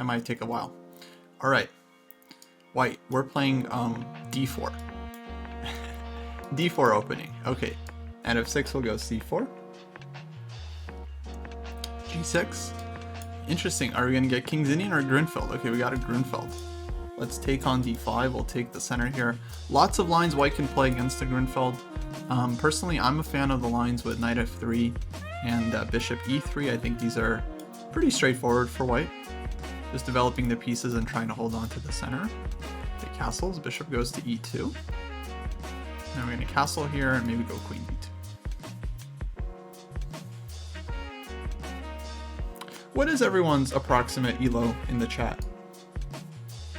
That might take a while. All right, white, we're playing d4. d4 opening. Okay, and f6 will go c4. g6. Interesting. Are we going to get King's Indian or Grunfeld? Okay, we got a Grunfeld. Let's take on d5. We'll take the center here. Lots of lines white can play against the Grunfeld. Personally, I'm a fan of the lines with knight f3 and bishop e3. I think these are pretty straightforward for white. Just developing the pieces and trying to hold on to the center. The castles. Bishop goes to e2. Now we're going to castle here and maybe go queen d2. What is everyone's approximate elo in the chat?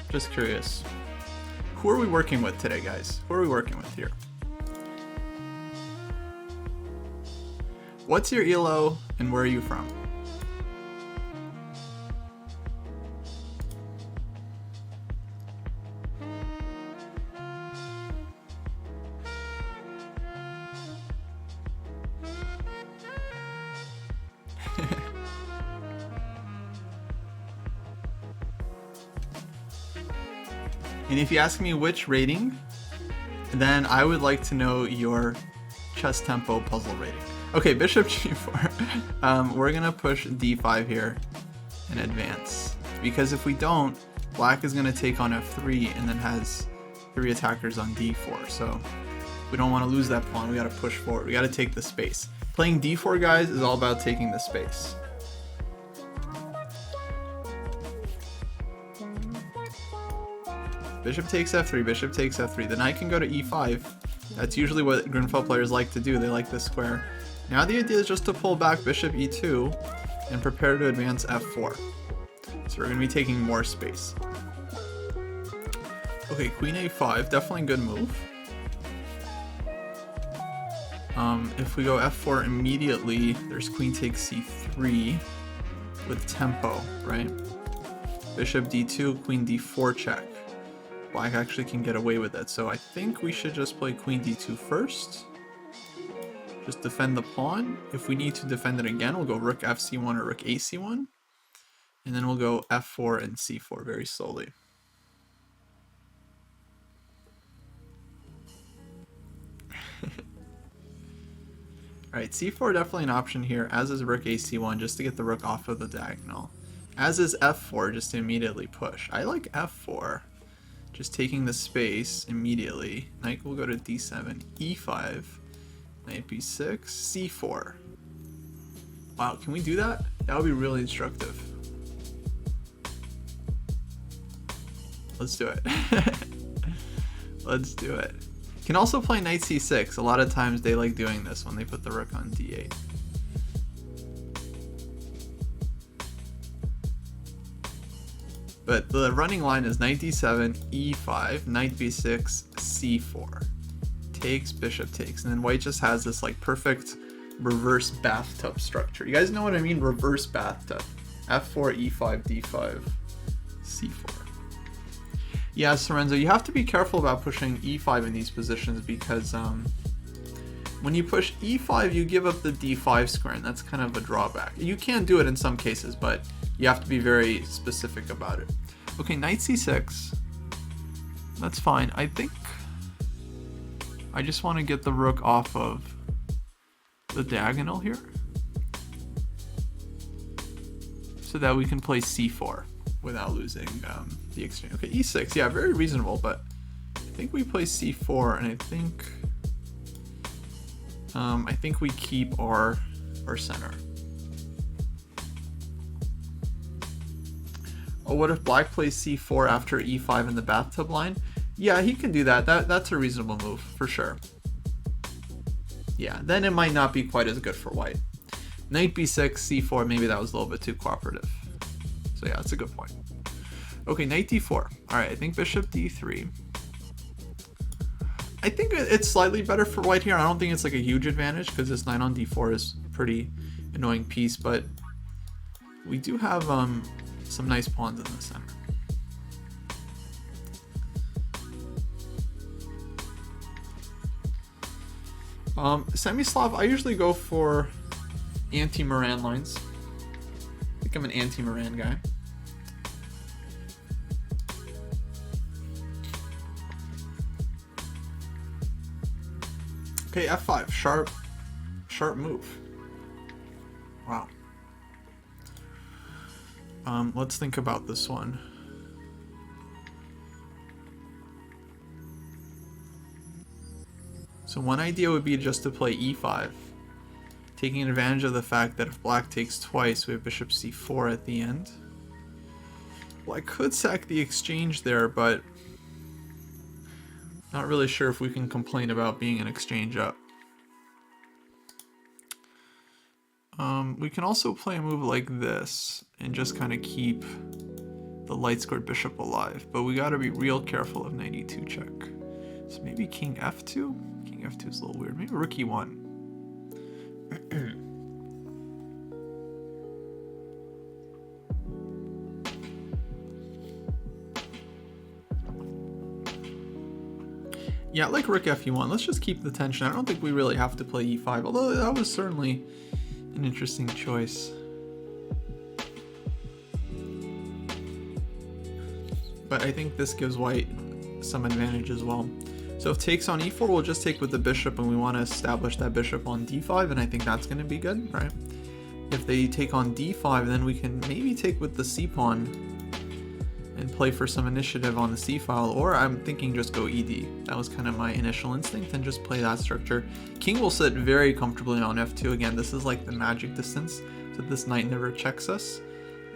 Just curious. Who are we working with today, guys? Who are we working with here? What's your elo and where are you from? And if you ask me which rating, then I would like to know your chess tempo puzzle rating. Okay, bishop g4. We're gonna push d5 here and advance. Because if we don't, black is gonna take on f3 and then has 3 attackers on d4. So we don't want to lose that pawn. We gotta push forward. We gotta take the space. Playing d4, guys, is all about taking the space. Bishop takes f3, bishop takes f3. The knight can go to e5. That's usually what Grunfeld players like to do. They like this square. Now the idea is just to pull back bishop e2 and prepare to advance f4. So we're going to be taking more space. Okay, queen a5, definitely a good move. If we go f4 immediately, there's queen takes c3 with tempo, right? Bishop d2, queen d4 check. Black actually can get away with it, so I think we should just play queen d2 first. Just defend the pawn. If we need to defend it again, we'll go rook fc1 or rook ac1. And then we'll go f4 and c4 very slowly. Alright, c4 definitely an option here, as is rook ac1, just to get the rook off of the diagonal. As is f4, just to immediately push. I like f4. Just taking the space immediately. Knight will go to d7, e5, knight b6, c4. Wow, can we do that? That would be really instructive. Let's do it. Let's do it. Can also play knight c6. A lot of times they like doing this when they put the rook on d8. But the running line is knight d7, e5, knight b6, c4. Takes, bishop takes. And then white just has this like perfect reverse bathtub structure. You guys know what I mean? Reverse bathtub. f4, e5, d5, c4. Yeah, Sorenzo, you have to be careful about pushing e5 in these positions because when you push e5, you give up the d5 square, and that's kind of a drawback. You can do it in some cases, but you have to be very specific about it. Okay, knight c6. That's fine. I think I just want to get the rook off of the diagonal here so that we can play c4 without losing the exchange. Okay, e6. Yeah, very reasonable, but I think we play c4, and I think we keep our center. Oh, what if black plays c4 after e5 in the bathtub line? Yeah, he can do that. That's a reasonable move, for sure. Yeah, then it might not be quite as good for white. Knight b6, c4, maybe that was a little bit too cooperative. So yeah, that's a good point. Okay, knight d4. Alright, I think bishop d3. I think it's slightly better for white here. I don't think it's like a huge advantage because this knight on d4 is a pretty annoying piece, but we do have some nice pawns in the center. Semislav, I usually go for anti-Moran lines. I think I'm an anti-Moran guy. Okay, f5, sharp move. Wow. Let's think about this one. So one idea would be just to play e5, taking advantage of the fact that if black takes twice, we have bishop c4 at the end. Well, I could sack the exchange there, but not really sure if we can complain about being an exchange up. We can also play a move like this and just kind of keep the light squared bishop alive, but we got to be real careful of knight e2 check. So maybe king f2? King f2 is a little weird. Maybe rook e1. Yeah, I like rook f1. Let's just keep the tension. I don't think we really have to play e5, although that was certainly an interesting choice. But I think this gives white some advantage as well. So if takes on e4, we'll just take with the bishop, and we want to establish that bishop on d5, and I think that's going to be good, right? If they take on d5, then we can maybe take with the c-pawn and play for some initiative on the c-file, or I'm thinking just go ed. That was kind of my initial instinct, and just play that structure. King will sit very comfortably on f2. Again, this is like the magic distance, so this knight never checks us.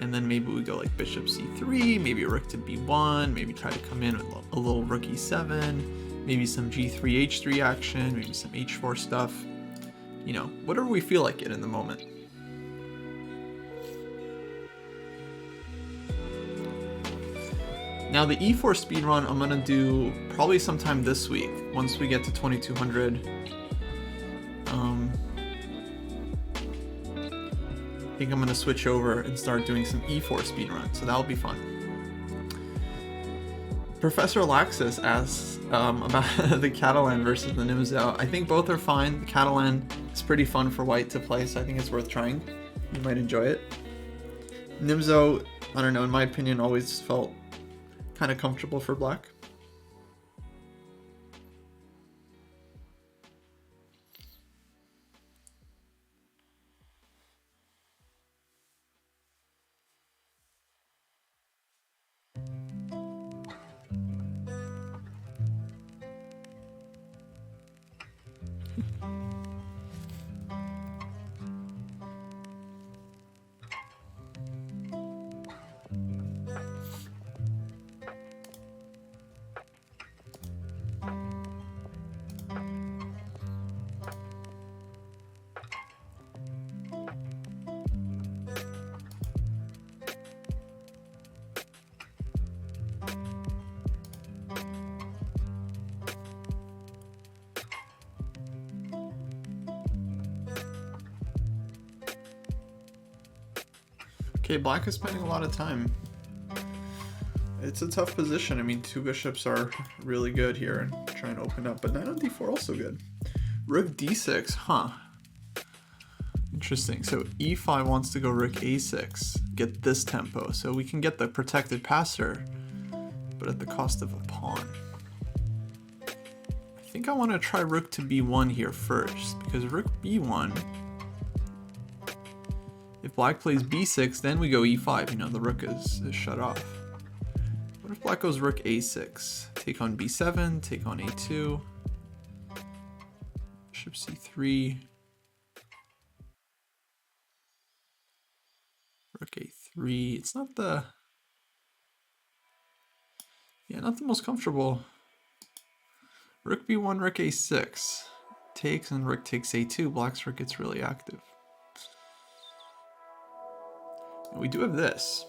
And then maybe we go like bishop c3, maybe rook to b1, maybe try to come in with a little rook e7, maybe some g3, h3 action, maybe some h4 stuff. You know, whatever we feel like it in the moment. Now the e4 speedrun I'm gonna do probably sometime this week, once we get to 2200. I think I'm gonna switch over and start doing some e4 speedrun, so that'll be fun. Professor Laxus asks about the Catalan versus the Nimzo. I think both are fine. The Catalan is pretty fun for white to play, so I think it's worth trying. You might enjoy it. Nimzo, I don't know, in my opinion, always felt kind of comfortable for black. Okay, black is spending a lot of time. It's a tough position. I mean, two bishops are really good here and trying to open up, but knight on d4 also good. Rook d6, huh? Interesting. So e5 wants to go rook a6, get this tempo, so we can get the protected passer, but at the cost of a pawn. I think I want to try rook to b1 here first, because rook b1, if black plays b6, then we go e5. You know, the rook is shut off. What if black goes rook a6? Take on b7, take on a2, bishop c3, rook a3. It's not the... yeah, not the most comfortable. Rook b1, rook a6. Takes, and rook takes a2. Black's rook gets really active. We do have this.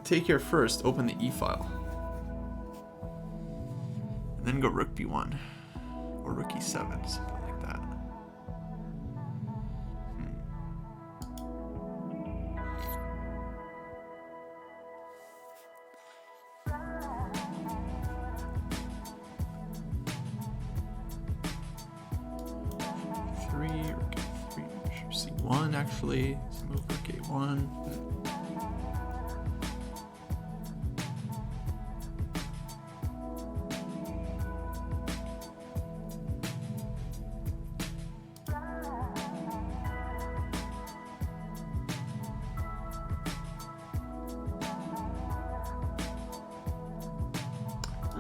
Take here first, open the e-file. And then go rook b1. Or rook e7, something like that. Actually, let's move rook a1.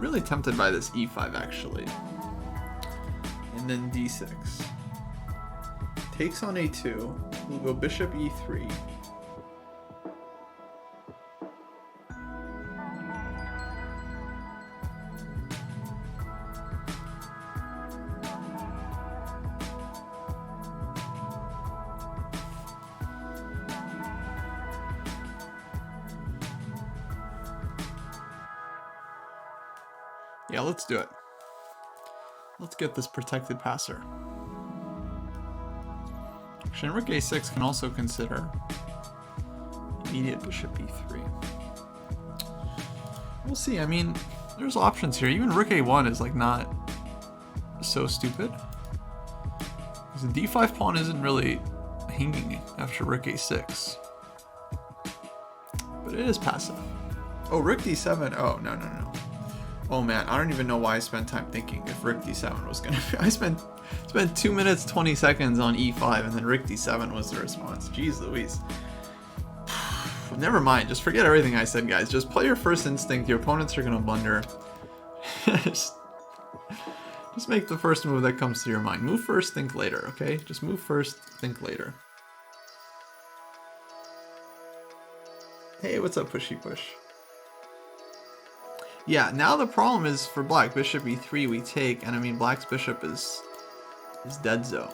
really tempted by this e5 actually. And then d6. Takes on a2. We'll go bishop e3. Yeah, let's do it. Let's get this protected passer. Actually, rook a6 can also consider immediate bishop e3. We'll see. I mean, there's options here. Even rook a1 is like not so stupid. Because the d5 pawn isn't really hanging after rook a6. But it is passive. Oh, rook d7. Oh, no, no, no. Oh man, I don't even know why I spent time thinking if rook d7 was gonna be. I spent 2 minutes 20 seconds on e5 and then rook d7 was the response. Jeez Louise. Never mind, just forget everything I said, guys. Just play your first instinct. Your opponents are gonna blunder. just make the first move that comes to your mind. Move first, think later, okay? Just move first, think later. Hey, what's up, Pushy Push? Yeah, now the problem is for black, bishop e3 we take, and I mean black's bishop is dead zo.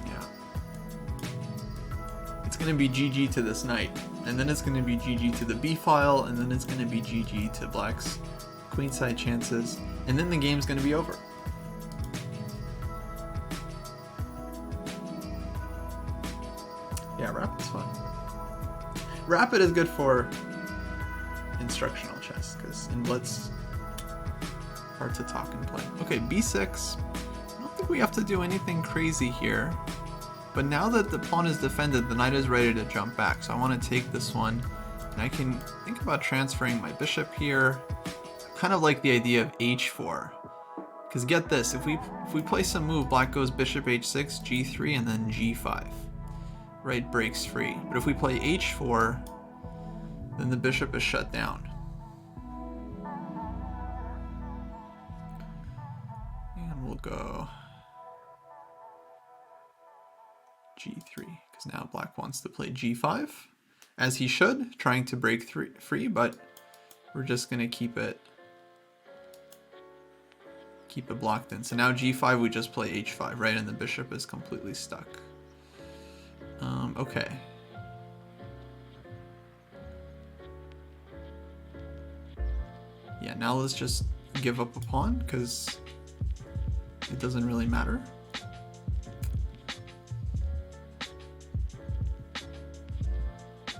Yeah. It's gonna be GG to this knight, and then it's gonna be GG to the b file, and then it's gonna be GG to black's queenside chances, and then the game's gonna be over. Yeah, Rapid's fun. Rapid is good for instructional chess, because in Blitz, hard to talk and play. Okay, b6. I don't think we have to do anything crazy here. But now that the pawn is defended, the knight is ready to jump back. So I want to take this one, and I can think about transferring my bishop here. I kind of like the idea of h4. Because get this, if we play some move, black goes bishop h6, g3, and then g5. Right breaks free. But if we play h4, then the bishop is shut down. And we'll go g3, because now black wants to play g5, as he should, trying to break free, but we're just going to keep it blocked in. So now g5, we just play h5, right? And the bishop is completely stuck. Okay. Yeah, now let's just give up a pawn, because it doesn't really matter.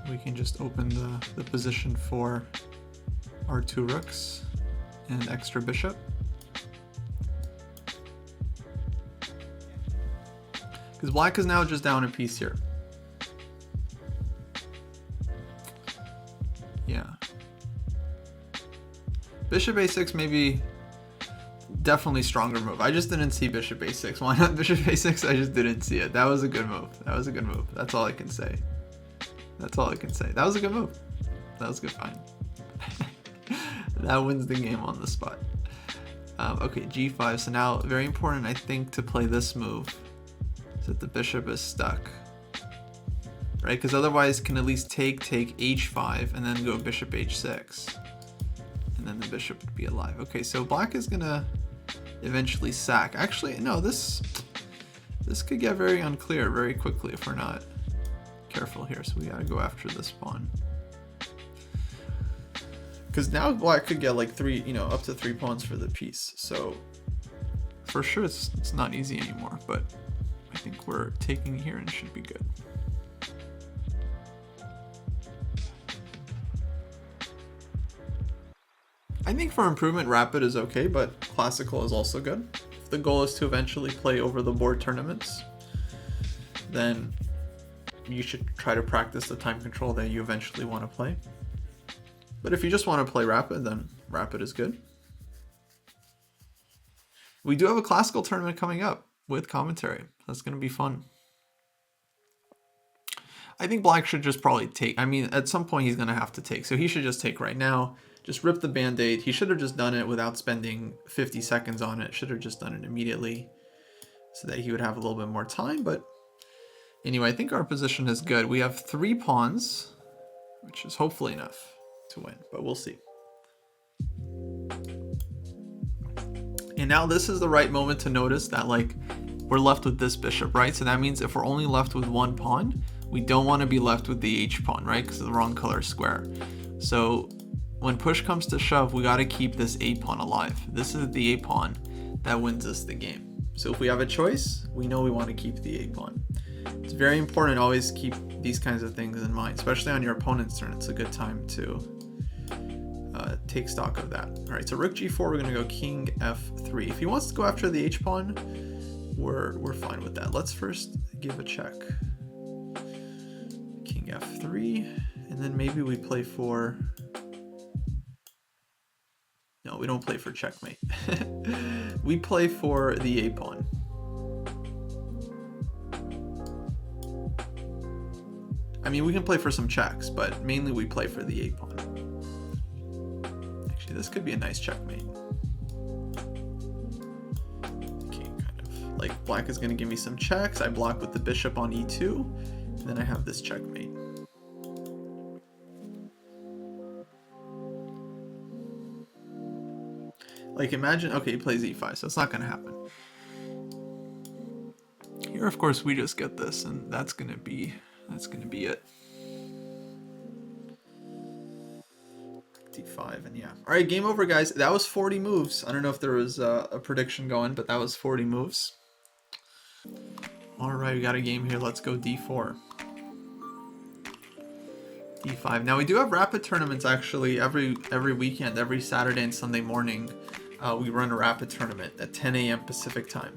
We can just open the position for our two rooks and an extra bishop. Because black is now just down a piece here. Yeah. Bishop a6 maybe definitely stronger move. I just didn't see bishop a6. Why not bishop a6? I just didn't see it. That was a good move. That was a good move. That's all I can say. That's all I can say. That was a good move. That was a good find. That wins the game on the spot. Okay, g5. So now, very important, I think, to play this move, so that the bishop is stuck. Right? Because otherwise, can at least take h5 and then go bishop h6. And then the bishop would be alive. Okay, so black is gonna eventually sack. Actually, no, this could get very unclear very quickly if we're not careful here. So we gotta go after this pawn. Because now black could get like up to 3 pawns for the piece. So for sure it's not easy anymore, but I think we're taking here and it should be good. I think for improvement, rapid is okay, but classical is also good. If the goal is to eventually play over the board tournaments, then you should try to practice the time control that you eventually want to play. But if you just want to play rapid, then rapid is good. We do have a classical tournament coming up with commentary. That's going to be fun. I think black should just probably take. I mean, at some point he's going to have to take. So he should just take right now. Just rip the band-aid. He should have just done it without spending 50 seconds on it. Should have just done it immediately so that he would have a little bit more time. But anyway, I think our position is good. We have 3 pawns, which is hopefully enough to win, but we'll see. And now this is the right moment to notice that, like, we're left with this bishop, right? So that means if we're only left with 1 pawn, we don't want to be left with the H pawn, right? Because the wrong color square. So when push comes to shove, we got to keep this A pawn alive. This is the A pawn that wins us the game. So if we have a choice, we know we want to keep the A pawn. It's very important to always keep these kinds of things in mind, especially on your opponent's turn. It's a good time to take stock of that. All right, so rook g4, we're going to go king f3. If he wants to go after the H pawn, we're fine with that. Let's first give a check. King f3, and then maybe we play for... No, we don't play for checkmate. We play for the A pawn. I mean, we can play for some checks, but mainly we play for the A pawn. Actually, this could be a nice checkmate. Okay, kind of like black is going to give me some checks. I block with the bishop on e2, and then I have this checkmate. Like, imagine, okay, he plays e5, so it's not going to happen. Here, of course, we just get this, and that's going to be it. d5, and yeah. All right, game over, guys. That was 40 moves. I don't know if there was a prediction going, but that was 40 moves. All right, we got a game here. Let's go d4. d5. Now, we do have rapid tournaments, actually, every weekend, every Saturday and Sunday morning. We run a rapid tournament at 10 a.m. Pacific time.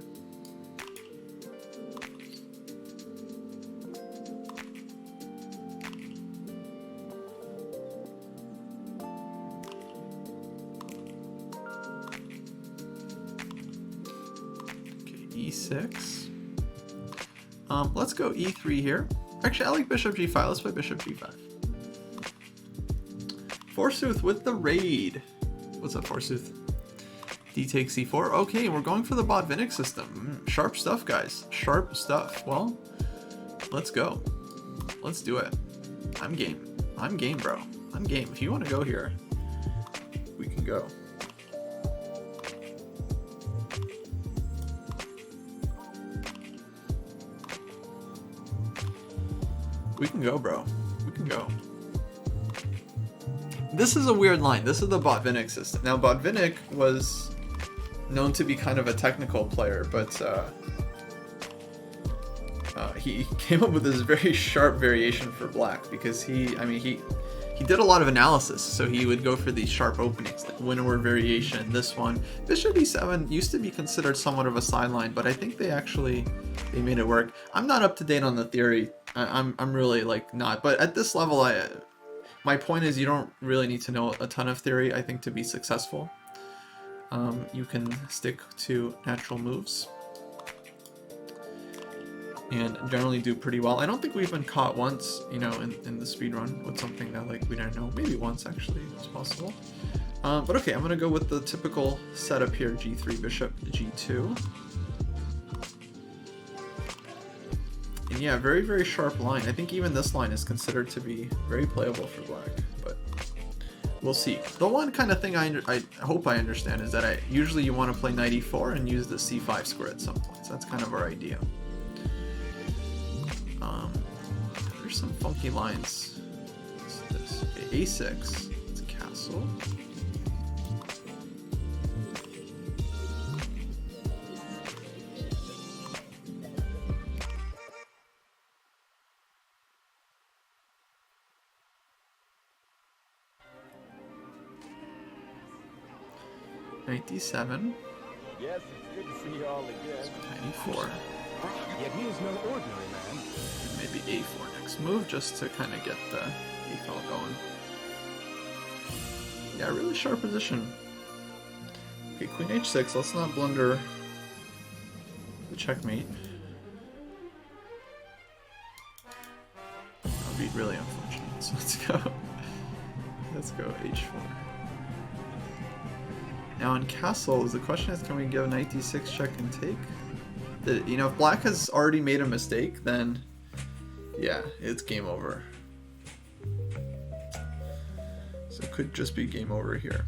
Okay, e6. Let's go e3 here. Actually, I like bishop g5. Let's play bishop g5. Forsooth with the raid. What's up, Forsooth? D takes c4. Okay, we're going for the Botvinnik system. Sharp stuff, guys. Sharp stuff. Well, let's go. Let's do it. I'm game. I'm game, bro. I'm game. If you want to go here, we can go. We can go, bro. We can go. This is a weird line. This is the Botvinnik system. Now, Botvinnik was known to be kind of a technical player, but he came up with this very sharp variation for black because he did a lot of analysis. So he would go for these sharp openings, like windward variation. This one, bishop e7 used to be considered somewhat of a sideline, but I think they made it work. I'm not up to date on the theory. I'm really like not, but at this level, my point is you don't really need to know a ton of theory, I think, to be successful. You can stick to natural moves and generally do pretty well. I don't think we've been caught once, you know, in the speedrun with something that, like, we didn't know. Maybe once, actually, it's possible. But okay, I'm going to go with the typical setup here, g3, bishop, g2. And yeah, very, very sharp line. I think even this line is considered to be very playable for black, but we'll see. The one kind of thing I hope I understand is that usually you want to play knight e4 and use the c5 square at some point. So that's kind of our idea. There's some funky lines. What's this? Okay, a6. It's a castle. Knight d7. Yes, it's good to see you all again. Knight e4. Yet he is no ordinary man. Maybe a4 next move, just to kind of get the e-file going. Yeah, really sharp position. Okay, queen h6. Let's not blunder the checkmate. would be really unfortunate. So let's go. Let's go h4. Now in castles, the question is, can we give knight d6 check and take? You know, if black has already made a mistake, then yeah, it's game over. So it could just be game over here.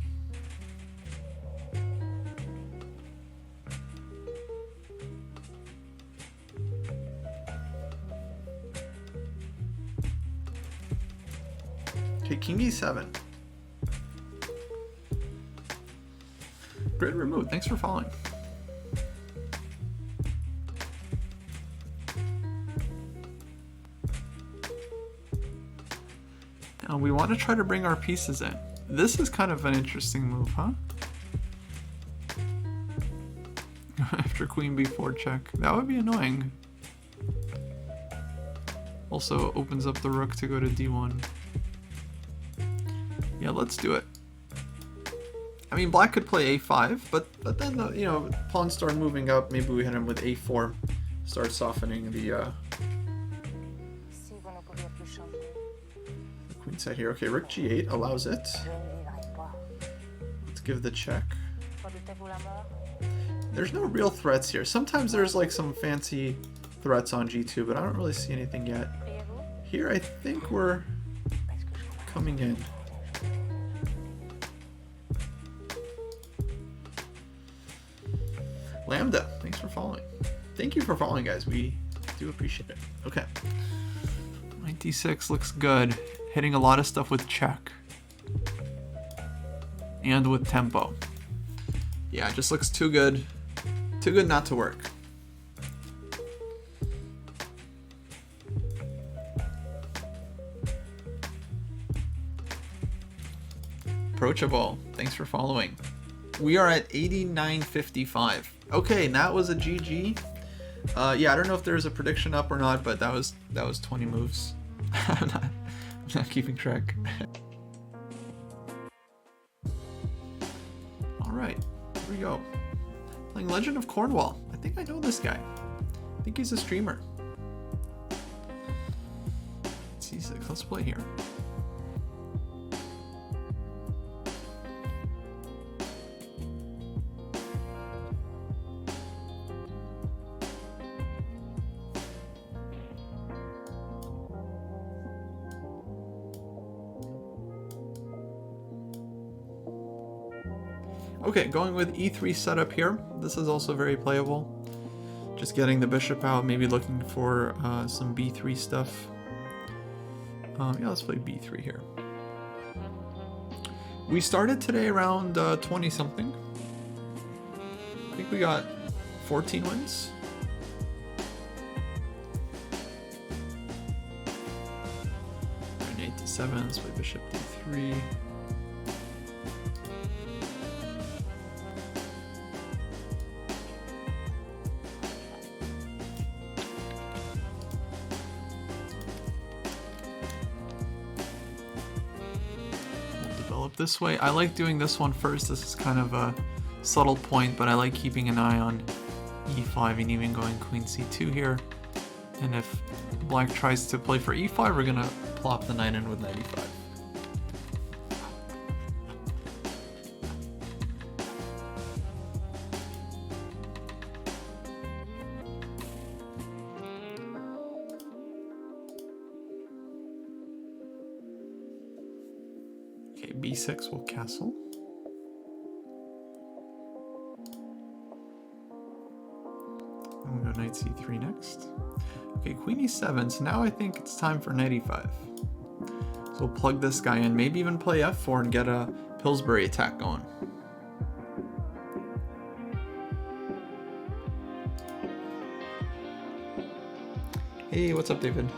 Okay, king e7. Grid removed. Thanks for following. Now we want to try to bring our pieces in. This is kind of an interesting move, huh? After queen b4 check. That would be annoying. Also opens up the rook to go to d1. Yeah, let's do it. I mean, black could play a5, but then the, you know, pawns start moving up. Maybe we hit him with a4, start softening the queen side here. Okay, rook g8 allows it. Let's give the check. There's no real threats here. Sometimes there's like some fancy threats on g2, but I don't really see anything yet. Here, I think we're coming in. Lambda, thanks for following. Thank you for following, guys. We do appreciate it. Okay. Knight d6 looks good. Hitting a lot of stuff with check. And with tempo. Yeah, it just looks too good. Too good not to work. Approachable. Thanks for following. We are at 89.55. Okay, that was a GG. Yeah, I don't know if there's a prediction up or not, but that was 20 moves. I'm not keeping track. Alright, here we go. Playing Legend of Cornwall. I think I know this guy. I think he's a streamer. C6, let's play here. Okay, going with e3 setup here. This is also very playable. Just getting the bishop out, maybe looking for some b3 stuff. Yeah, let's play b3 here. We started today around 20 something. I think we got 14 wins. Knight d7, let's play bishop d3. This way. I like doing this one first. This is kind of a subtle point, but I like keeping an eye on e5 and even going queen c2 here. And if black tries to play for e5, we're gonna plop the knight in with knight e5. b6 will castle. I'm gonna go knight c3 next. Okay, queen e7, so now I think it's time for knight e5. So we'll plug this guy in, maybe even play f4 and get a Pillsbury attack going. Hey, what's up, David?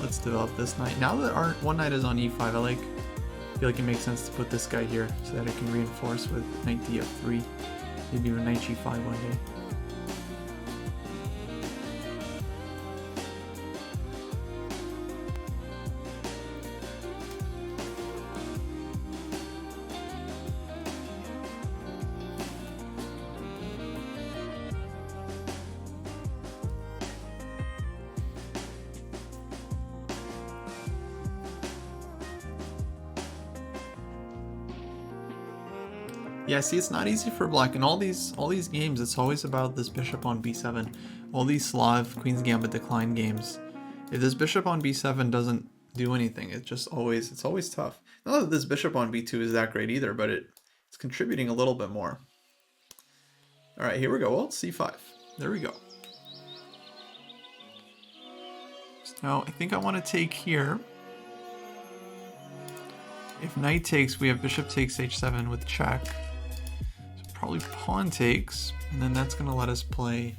Let's develop this knight. Now that our one knight is on e5, I feel like it makes sense to put this guy here so that it can reinforce with knight df3, maybe even knight g5 one day. Yeah, see, it's not easy for black. In all these games, it's always about this bishop on b7. All these Slav Queen's Gambit decline games. If this bishop on b7 doesn't do anything, it's always tough. Not that this bishop on b2 is that great either, but it's contributing a little bit more. All right, here we go. Well, c5. There we go. So now I think I want to take here. If knight takes, we have bishop takes h7 with check. So probably pawn takes, and then that's going to let us play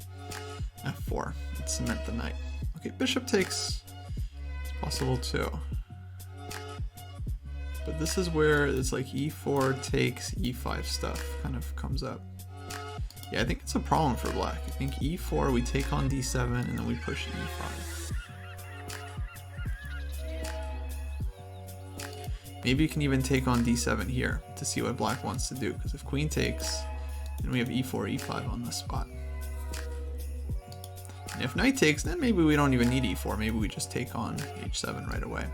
f4 and cement the knight. Okay, bishop takes is possible too. But this is where it's like e4 takes e5 stuff kind of comes up. Yeah, I think it's a problem for black. I think e4, we take on d7, and then we push e5. Maybe you can even take on d7 here to see what black wants to do, because if queen takes, then we have e4, e5 on this spot. And if knight takes, then maybe we don't even need e4. Maybe we just take on h7 right away.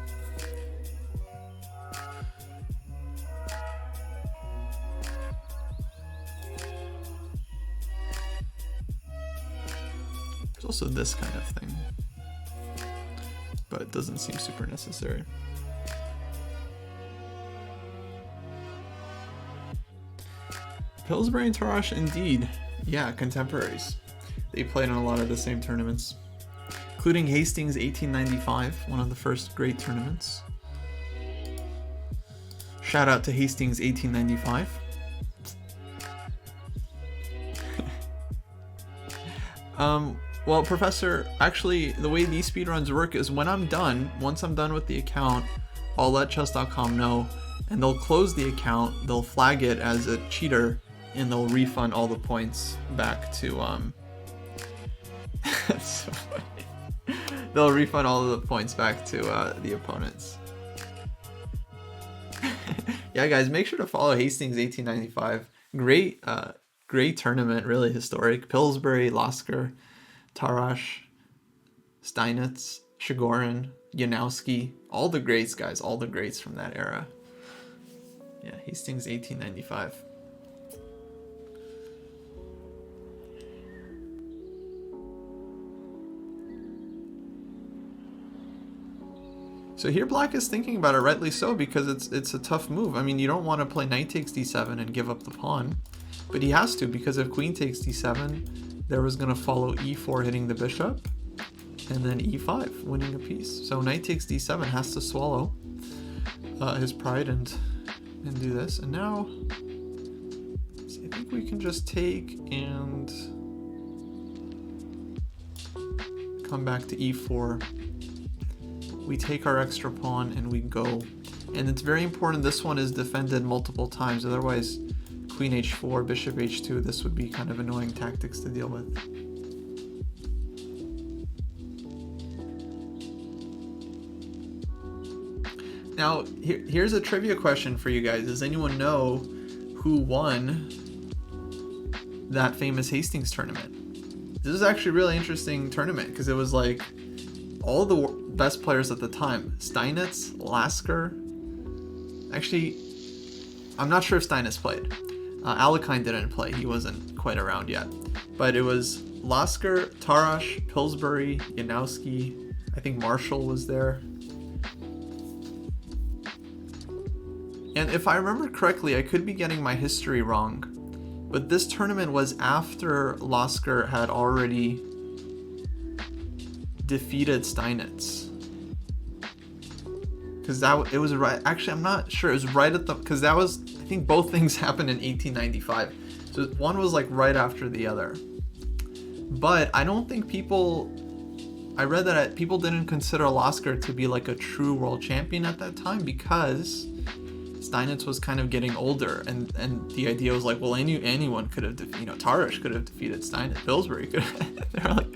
There's also this kind of thing, but it doesn't seem super necessary. Pillsbury and Tarash, indeed. Yeah, contemporaries. They played in a lot of the same tournaments, including Hastings 1895, one of the first great tournaments. Shout out to Hastings 1895. Well, Professor, actually, the way these speedruns work is when I'm done, once I'm done with the account, I'll let chess.com know, and they'll close the account, they'll flag it as a cheater, and they'll refund all the points back to, that's so funny. They'll refund all of the points back to the opponents. Yeah, guys, make sure to follow Hastings 1895. Great tournament, really historic. Pillsbury, Lasker, Tarash, Steinitz, Shigorin, Yanowski, all the greats, guys, all the greats from that era. Yeah, Hastings 1895. So here black is thinking about it, rightly so, because it's a tough move. I mean, you don't want to play knight takes d7 and give up the pawn, but he has to, because if queen takes d7, there was going to follow e4 hitting the bishop, and then e5 winning a piece. So knight takes d7 has to swallow his pride and do this. And now, see, I think we can just take and come back to e4. We take our extra pawn and we go. And it's very important this one is defended multiple times, otherwise queen h4, bishop h2, this would be kind of annoying tactics to deal with. Now, here's a trivia question for you guys. Does anyone know who won that famous Hastings tournament? This is actually a really interesting tournament because it was like all the best players at the time. Steinitz, Lasker. Actually, I'm not sure if Steinitz played. Alekhine didn't play. He wasn't quite around yet. But it was Lasker, Tarash, Pillsbury, Yanowski. I think Marshall was there. And if I remember correctly, I could be getting my history wrong, but this tournament was after Lasker had already defeated Steinitz. Because it was right, actually I'm not sure, it was right at the, because that was, I think both things happened in 1895. So one was like right after the other. But I don't think I read that people didn't consider Lasker to be like a true world champion at that time because Steinitz was kind of getting older, and the idea was like, well, anyone could have, Tarash could have defeated Steinitz, Pillsbury could have. They're like,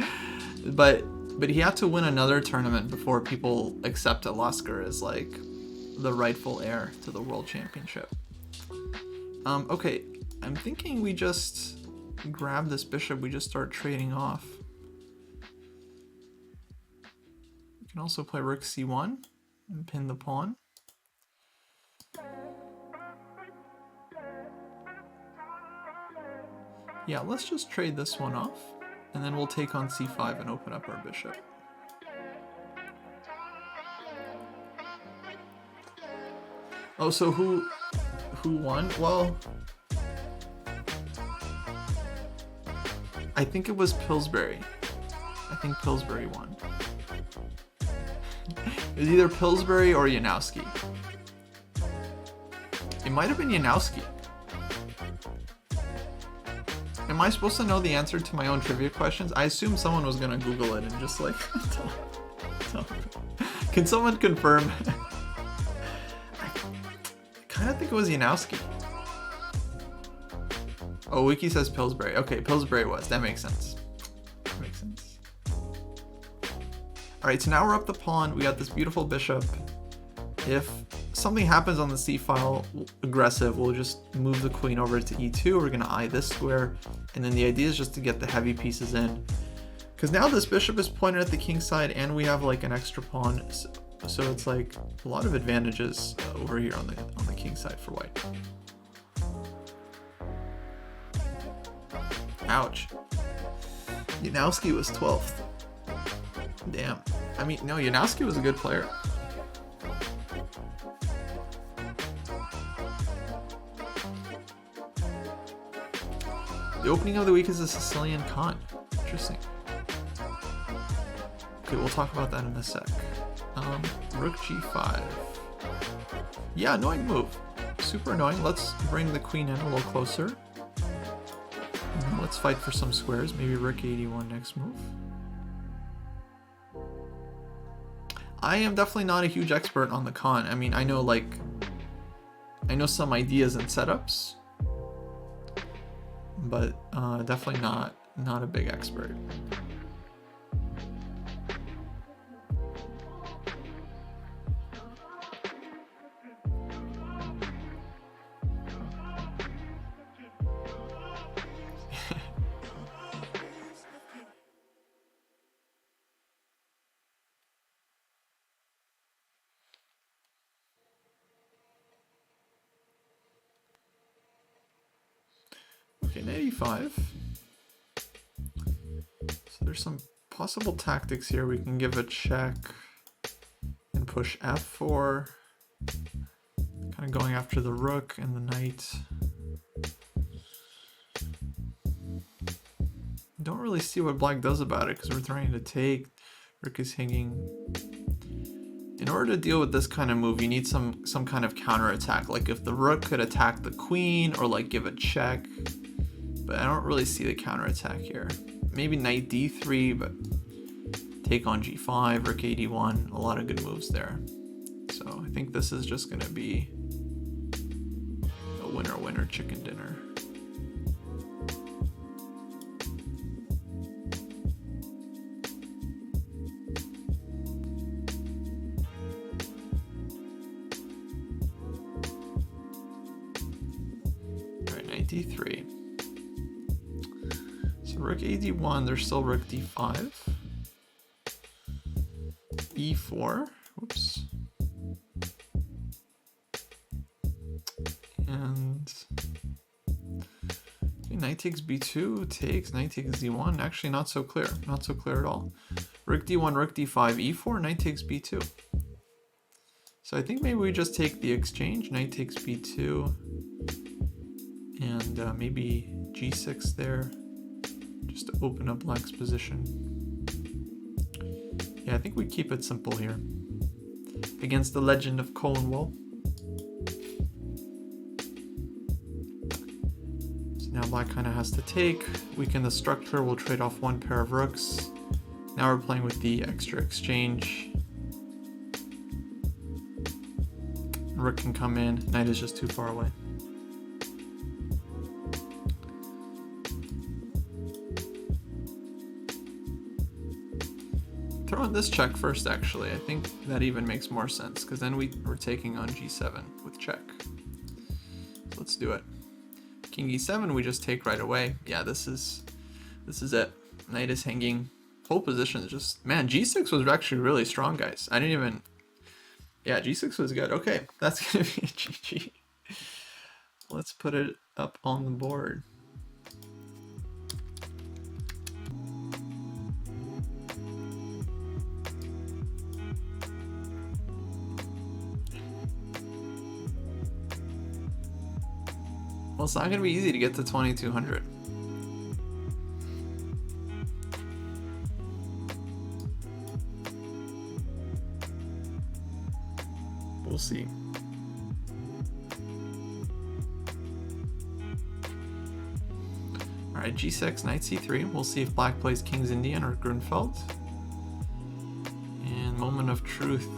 but he had to win another tournament before people accepted Lasker as like the rightful heir to the world championship. Okay, I'm thinking we just grab this bishop, we just start trading off. We can also play rook c1 and pin the pawn. Yeah, let's just trade this one off, and then we'll take on c5 and open up our bishop. Oh, so who won? Well, I think it was Pillsbury. I think Pillsbury won. It was either Pillsbury or Yanowski. It might have been Yanowski. Am I supposed to know the answer to my own trivia questions? I assume someone was gonna Google it and just like tell. Can someone confirm? I kind of think it was Yanowski. Oh, Wiki says Pillsbury. Okay, Pillsbury was. That makes sense. That makes sense. All right, so now we're up the pawn. We got this beautiful bishop. If something happens on the c file aggressive, we'll just move the queen over to e2. We're gonna eye this square, and then the idea is just to get the heavy pieces in, because now this bishop is pointed at the king side and we have like an extra pawn, so it's like a lot of advantages over here on the king side for white. Ouch. Yanowski was 12th. Damn. I mean, no, Yanowski was a good player. The opening of the week is a Sicilian Khan. Interesting. Okay, we'll talk about that in a sec. Rook g5. Yeah, annoying move. Super annoying. Let's bring the queen in a little closer. Let's fight for some squares. Maybe rook 81 next move. I am definitely not a huge expert on the Khan. I mean, I know some ideas and setups, but definitely not a big expert. Okay, knight e5. So there's some possible tactics here. We can give a check and push f4, kind of going after the rook and the knight. Don't really see what black does about it because we're trying to take. Rook is hanging. In order to deal with this kind of move, you need some kind of counterattack. Like if the rook could attack the queen or like give a check. But I don't really see the counterattack here. Maybe knight d3, but take on g5, rook 81, a lot of good moves there. So I think this is just gonna be a winner-winner chicken dinner. All right, knight d3. Rook ad1, there's still rook d5, e4, whoops, and okay, knight takes b2, takes, knight takes d1, actually not so clear at all. Rook d1, rook d5, e4, knight takes b2. So I think maybe we just take the exchange, knight takes b2, and maybe g6 there. Just to open up black's position. Yeah, I think we keep it simple here. Against the legend of Cornwall. So now black kind of has to take. Weaken the structure, we'll trade off one pair of rooks. Now we're playing with the extra exchange. Rook can come in, knight is just too far away. Throw in this check first, actually. I think that even makes more sense, because then we're taking on g7 with check. So let's do it. King e7, we just take right away. Yeah, this is it. Knight is hanging. Whole position is just, man, g6 was actually really strong, guys. I didn't even, yeah, g6 was good. Okay, that's gonna be a GG. Let's put it up on the board. Well, it's not going to be easy to get to 2200. We'll see. Alright, g6, knight c3. We'll see if black plays King's Indian or Grunfeld. And moment of truth.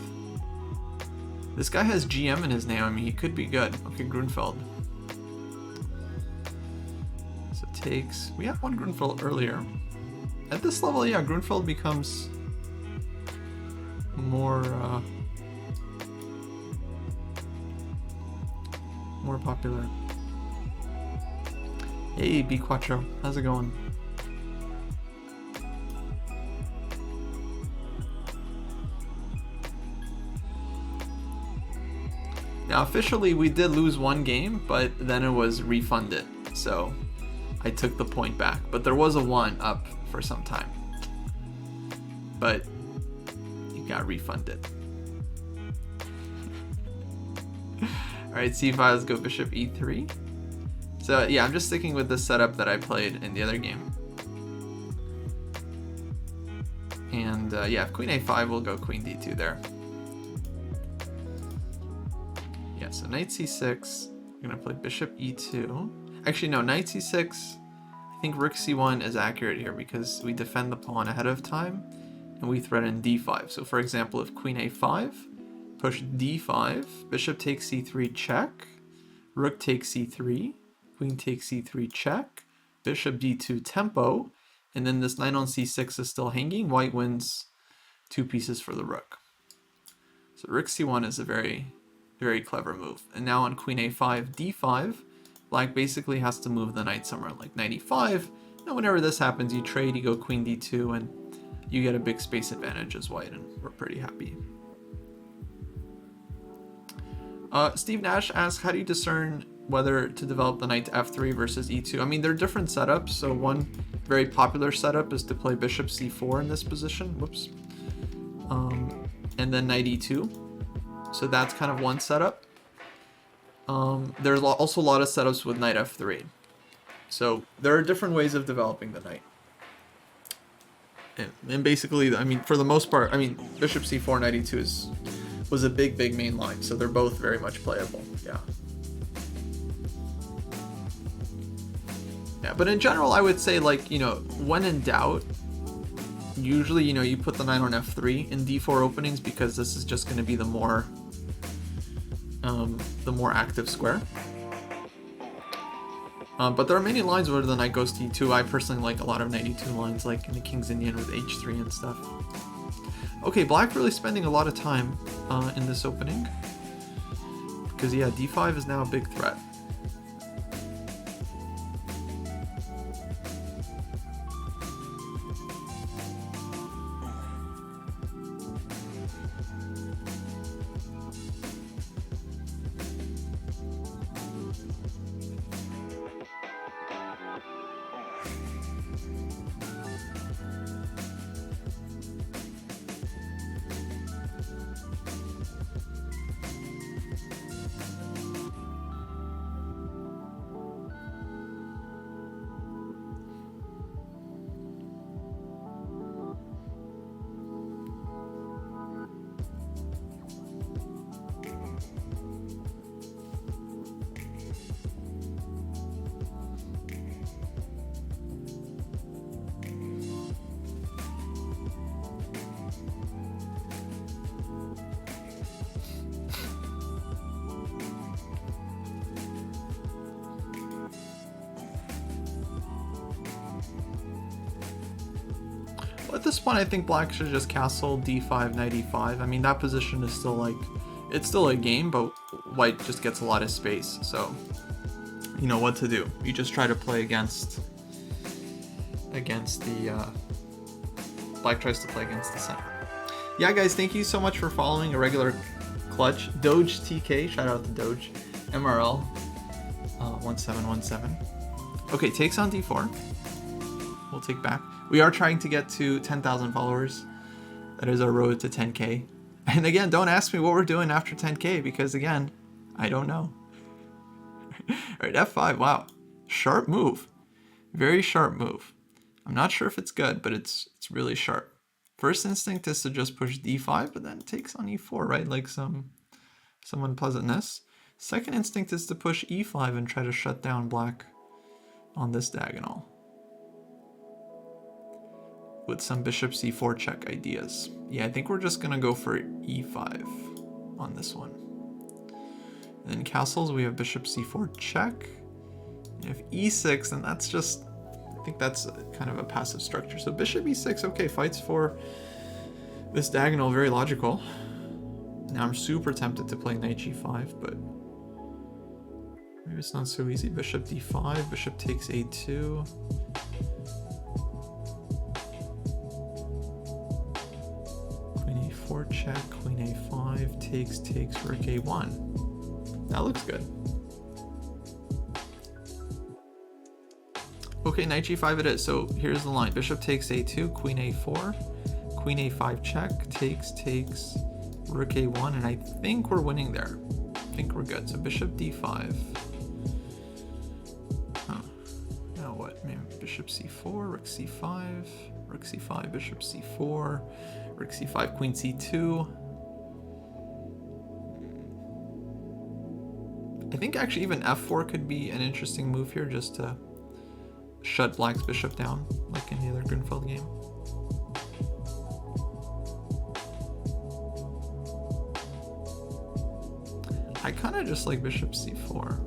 This guy has GM in his name. I mean, he could be good. Okay, Grunfeld. So takes... We had one Grunfeld earlier. At this level, yeah, Grunfeld becomes more popular. Hey, B Quattro, how's it going? Now, officially, we did lose one game, but then it was refunded, so I took the point back. But there was a 1 up for some time. But you got refunded. Alright, c5, let's go bishop e3. So yeah, I'm just sticking with the setup that I played in the other game. And yeah, if queen a5, we'll go queen d2 there. Yeah, so knight c6, I'm gonna play bishop e2. Actually no, knight c6, I think rook c1 is accurate here because we defend the pawn ahead of time and we threaten d5. So for example, if queen a5, push d5, bishop takes c3 check, rook takes c3, queen takes c3 check, bishop d2 tempo, and then this knight on c6 is still hanging. White wins 2 pieces for the rook. So rook c1 is a very, very clever move. And now on queen a5, d5, black basically has to move the knight somewhere like knight e5. And whenever this happens, you trade, you go queen d2, and you get a big space advantage as white, and we're pretty happy. Steve Nash asks, how do you discern whether to develop the knight to f3 versus e2? I mean, they're different setups. So one very popular setup is to play bishop c4 in this position. Whoops. And then knight e2. So that's kind of one setup. There's also a lot of setups with knight f3. So there are different ways of developing the knight. And basically, I mean, for the most part, I mean, bishop c4, knight e2 was a big main line. So they're both very much playable. Yeah. Yeah, but in general, I would say, like, you know, when in doubt, usually, you know, you put the knight on f3 in d4 openings because this is just going to be the more active square. But there are many lines where the knight goes to e2. I personally like a lot of knight e2 lines, like in the King's Indian with h3 and stuff. Okay, black really spending a lot of time in this opening. Because, yeah, d5 is now a big threat. At this point, I think black should just castle d5, knight e5. I mean, that position is still like, it's still a game, but white just gets a lot of space. So, you know what to do. You just try to play against the, black tries to play against the center. Yeah, guys, thank you so much for following a regular clutch. Doge TK, shout out to Doge. MRL 1717. Okay, takes on d4. We'll take back. We are trying to get to 10,000 followers. That is our road to 10K. And again, don't ask me what we're doing after 10K because, again, I don't know. Alright, f5, wow. Sharp move. Very sharp move. I'm not sure if it's good, but it's really sharp. First instinct is to just push d5, but then it takes on e4, right? Like some unpleasantness. Second instinct is to push e5 and try to shut down black on this diagonal with some bishop c4 check ideas. Yeah, I think we're just gonna go for e5 on this one. And then castles, we have bishop c4 check. And if e6, then that's just, I think that's kind of a passive structure. So bishop e6, okay, fights for this diagonal, very logical. Now I'm super tempted to play knight g5, but maybe it's not so easy. Bishop d5, bishop takes a2. Queen a4 check, queen a5, takes, rook a1. That looks good. Okay, knight g5 it is. So here's the line. Bishop takes a2, queen a4, queen a5 check, takes, rook a1, and I think we're winning there. I think we're good. So bishop d5. Huh. Now what? Maybe bishop c4, rook c5, bishop c4, rook c5, queen c2. I think actually even f4 could be an interesting move here, just to shut black's bishop down, like in the other Grunfeld game. I kind of just like bishop c4.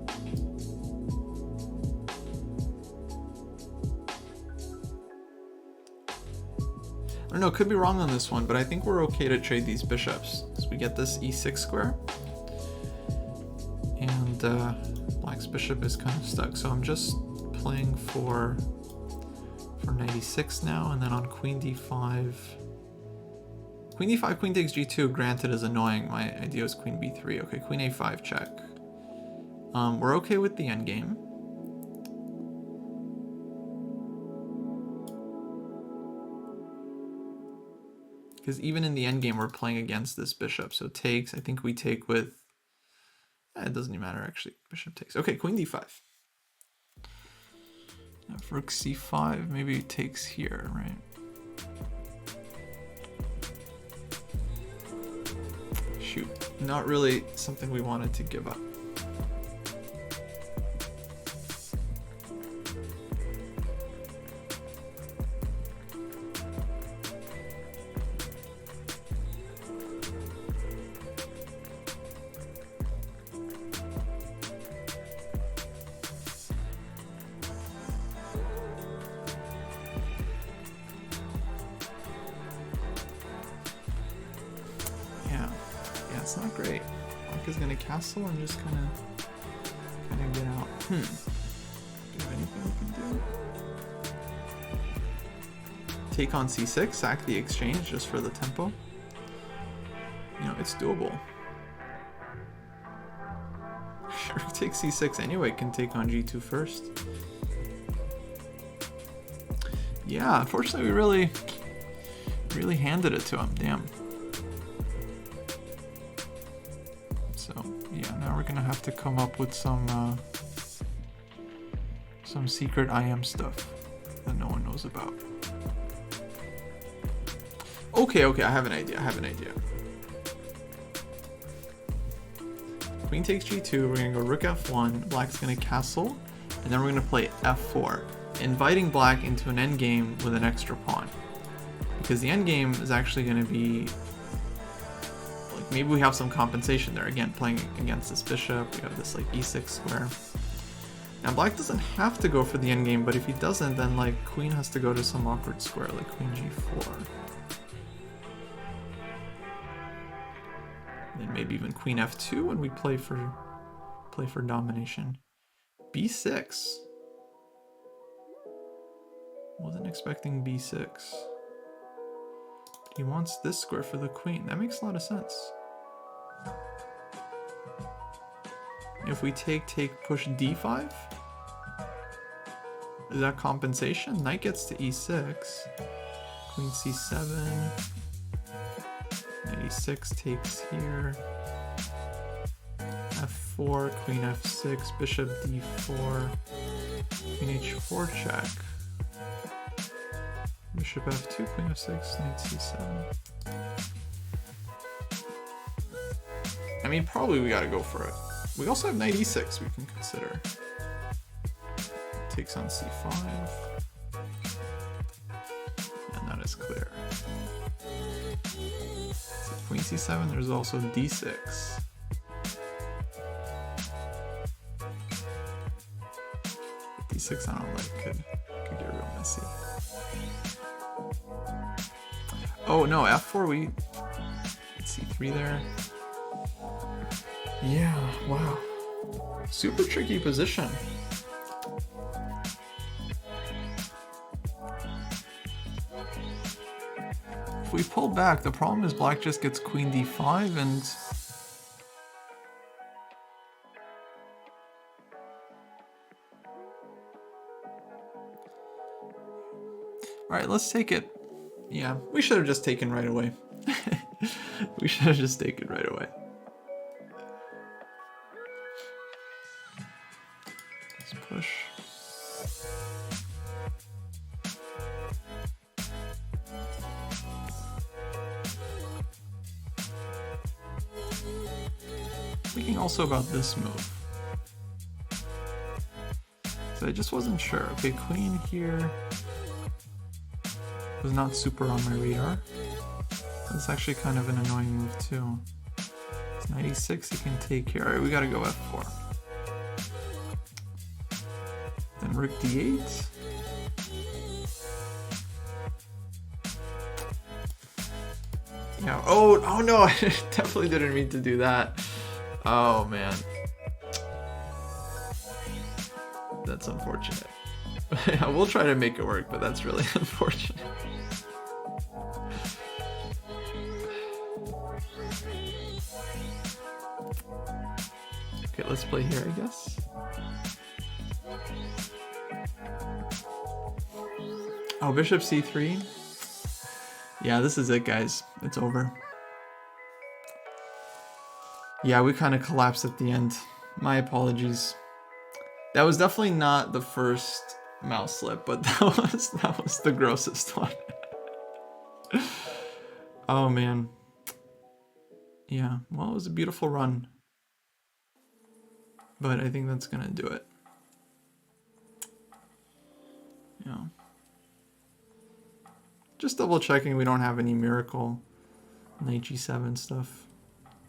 I don't know, could be wrong on this one, but I think we're okay to trade these bishops. So we get this e6 square, and black's bishop is kind of stuck. So I'm just playing for knight e6 now, and then on queen d5. Queen d5, queen takes g2, granted, is annoying. My idea was queen b3. Okay, queen a5 check. We're okay with the endgame. Because even in the endgame, we're playing against this bishop. So takes, I think we take with... it doesn't even matter, actually. Bishop takes. Okay, queen d5. Now for rook c5, maybe it takes here, right? Shoot, not really something we wanted to give up. It's not great. Black is gonna castle and just kind of get out. Do you have anything we can do? Take on c6, sack the exchange just for the tempo. You know, it's doable. Sure, take c6 anyway, can take on g2 first. Yeah, unfortunately we really handed it to him. Damn. So yeah, now we're gonna have to come up with some secret IM stuff that no one knows about. Okay, I have an idea. Queen takes g2, we're gonna go rook f1, black's gonna castle, and then we're gonna play f4, inviting black into an endgame with an extra pawn. Because the endgame is actually gonna be maybe we have some compensation there. Again, playing against this bishop, we have this like e6 square. Now black doesn't have to go for the endgame, but if he doesn't, then like queen has to go to some awkward square, like queen g4. Then maybe even queen f2 when we play for domination. b6. Wasn't expecting b6. He wants this square for the queen. That makes a lot of sense. If we take, push d5, is that compensation? Knight gets to e6, queen c7, knight e6 takes here, f4. f4, queen f6, bishop d4, queen h4 check, bishop f2, queen f6, knight c7. I mean, probably we gotta go for it. We also have knight e6 we can consider. Takes on c5. And that is clear. So queen c7, there's also d6. D6 I don't like, could get real messy. Oh no, f4 c3 there. Yeah, wow. Super tricky position. If we pull back, the problem is black just gets queen d5 and alright, let's take it. Yeah, we should have just taken right away. We should have just taken right away. Let's push. Thinking also about this move. So I just wasn't sure. Okay, queen here was not super on my radar. That's actually kind of an annoying move too. It's knight e6 you can take here. Alright, we gotta go f4. Then rook d8. Yeah, oh no, I definitely didn't mean to do that. Oh man. That's unfortunate. Yeah, we'll try to make it work, but that's really unfortunate. Okay, let's play here, I guess. Oh, bishop c3. Yeah, this is it, guys. It's over. Yeah, we kind of collapsed at the end. My apologies. That was definitely not the first mouse slip, but that was the grossest one. Oh man. Yeah, well, it was a beautiful run. But I think that's gonna do it. Yeah. Just double checking we don't have any miracle knight g7 stuff.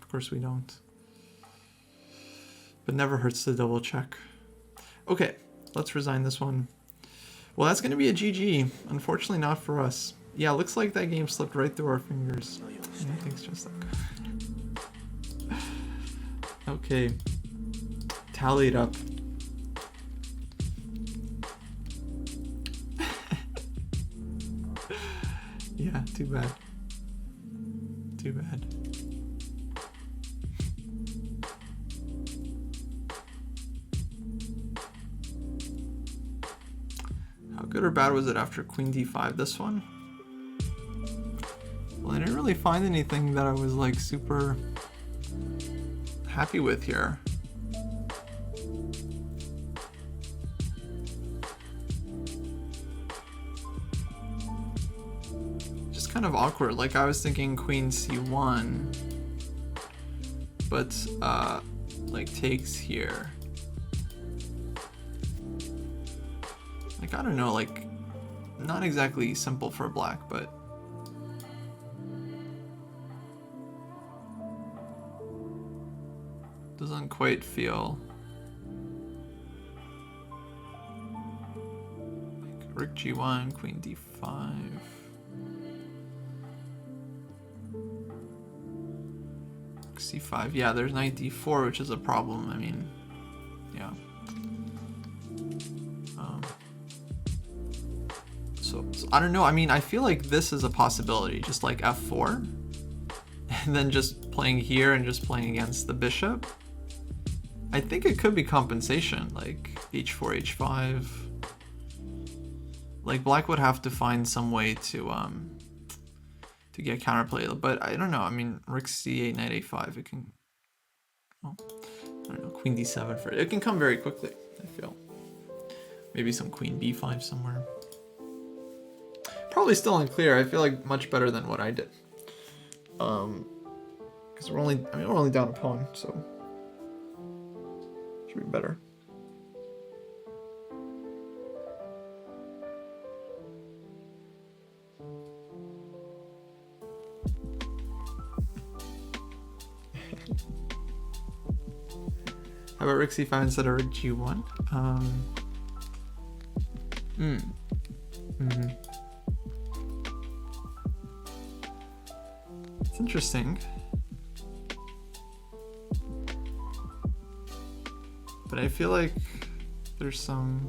Of course we don't. But never hurts to double check. Okay, let's resign this one. Well, that's gonna be a GG. Unfortunately not for us. Yeah, looks like that game slipped right through our fingers. Anything's just like... Okay. Tally it up. Yeah, too bad. Too bad. How good or bad was it after queen d5, this one? Well, I didn't really find anything that I was like super happy with here. Just kind of awkward. Like I was thinking queen c1, but like takes here. Like I don't know, like not exactly simple for black, but doesn't quite feel like rook g1, queen d5. C5, yeah, there's knight d4, which is a problem. I mean, yeah. So I don't know. I mean, I feel like this is a possibility, just like f4, and then just playing here and just playing against the bishop. I think it could be compensation, like h4, h5. Like black would have to find some way to get counterplay, but I don't know. I mean, rook c8, knight a5, it can well, I don't know, queen d7 for it. It can come very quickly, I feel. Maybe some queen b5 somewhere. Probably still unclear. I feel like much better than what I did. Because we're only down a pawn, so should be better. How about rook c5 instead of rook g1? It's interesting. But I feel like there's some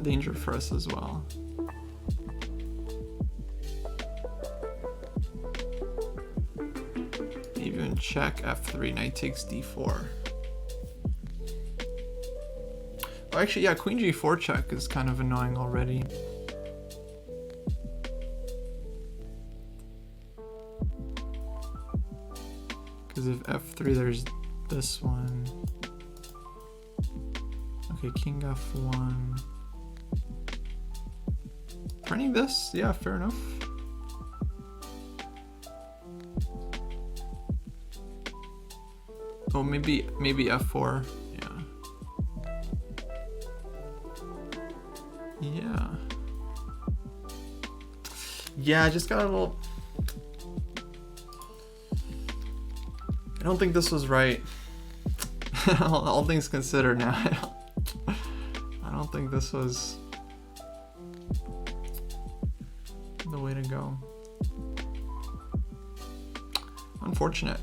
danger for us as well. Even check f3, knight takes d4. Oh, actually, yeah, queen g4 check is kind of annoying already. Because if f3, there's this one. Okay, king f1. Running this? Yeah, fair enough. Oh, maybe f4. Yeah, I just got a little... I don't think this was right. All things considered now. I don't think this was the way to go. Unfortunate.